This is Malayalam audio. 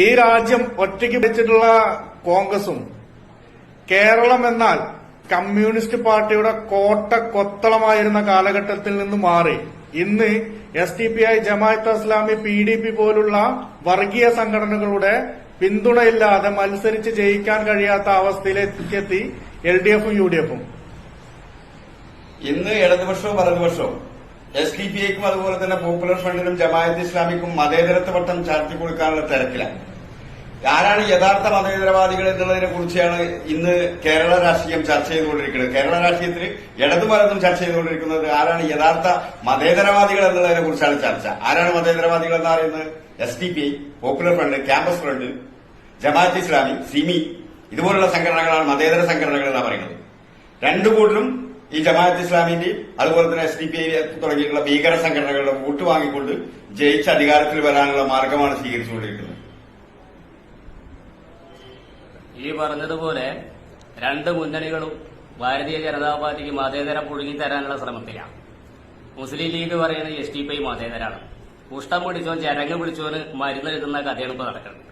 ഈ രാജ്യം ഒറ്റയ്ക്ക് വെച്ചിട്ടുള്ള കോൺഗ്രസും കേരളം എന്നാൽ കമ്മ്യൂണിസ്റ്റ് പാർട്ടിയുടെ കോട്ട കൊത്തളമായിരുന്ന കാലഘട്ടത്തിൽ നിന്ന് മാറി ഇന്ന് SDPI, ജമാഅത്ത് ഇസ്ലാമി, PDP പോലുള്ള വർഗീയ സംഘടനകളുടെ പിന്തുണയില്ലാതെ മത്സരിച്ച് ജയിക്കാൻ കഴിയാത്ത അവസ്ഥയിലെത്തി LDFും UDFും. ഇന്ന് ഇടതുപക്ഷവും വലതുപക്ഷവും SDPIക്കും അതുപോലെ തന്നെ പോപ്പുലർ ഫ്രണ്ടിനും ജമാഅത്ത് ഇസ്ലാമിക്കും മതേതരത്വ പട്ടം ചാർത്തി കൊടുക്കാനുള്ള തിരക്കിലാണ്. ആരാണ് യഥാർത്ഥ മതേതരവാദികൾ എന്നുള്ളതിനെ കുറിച്ചാണ് ഇന്ന് കേരള രാഷ്ട്രീയം ചർച്ച ചെയ്തുകൊണ്ടിരിക്കുന്നത്. കേരള രാഷ്ട്രീയത്തിൽ ഇടതും വലതും ചർച്ച ചെയ്തുകൊണ്ടിരിക്കുന്നത് ആരാണ് യഥാർത്ഥ മതേതരവാദികൾ എന്നുള്ളതിനെ കുറിച്ചാണ് ചർച്ച. ആരാണ് മതേതരവാദികൾ എന്ന് പറയുന്നത്? SDPI, popular front, campus front, Jamaat Islami, SIMI ഇതുപോലുള്ള സംഘടനകളാണ് മതേതര സംഘടനകൾ എന്നാണ് പറയുന്നത്. രണ്ടു കൂട്ടരും ഈ ജമാഅത്ത് ഇസ്ലാമിന്റെയും അതുപോലെ തന്നെ SDPI തുടങ്ങിയിട്ടുള്ള ഭീകര സംഘടനകളുടെ വോട്ട് വാങ്ങിക്കൊണ്ട് ജയിച്ച് അധികാരത്തിൽ വരാനുള്ള മാർഗമാണ് സ്വീകരിച്ചുകൊണ്ടിരിക്കുന്നത്. ഈ പറഞ്ഞതുപോലെ രണ്ട് മുന്നണികളും ഭാരതീയ ജനതാ പാർട്ടിക്ക് മതേതരം പുഴുങ്ങി തരാനുള്ള ശ്രമത്തിലാണ്. മുസ്ലിം ലീഗ് പറയുന്നത് SDPI മതേതരാണ്. കുഷ്ഠം പിടിച്ചോൻ ചരങ്ങ് പിടിച്ചോന് മരുന്ന് എഴുതുന്ന കഥയാണ് ഇപ്പൊ നടക്കുന്നത്.